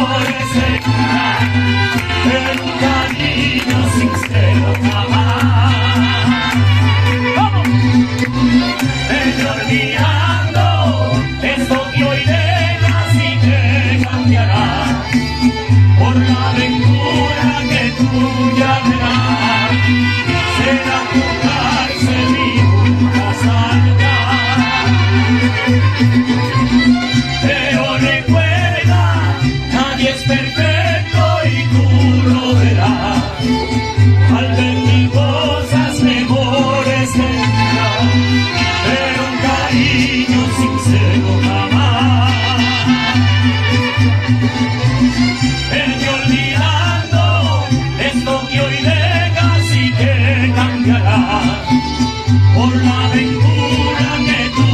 florecerá en un cariño sincero jamás. ¡Vamos! Vete olvidando esto que hoy dejas y que cambiará por la aventura que tú ya verás. Será tu cárcel y una salida. Pero recuerda, nadie es perfecto y tú lo verás. Al ver mil cosas mejores tendrás, pero un cariño sincero jamás. Vete olvidando esto que hoy dejas y que cambiará por la aventura que tú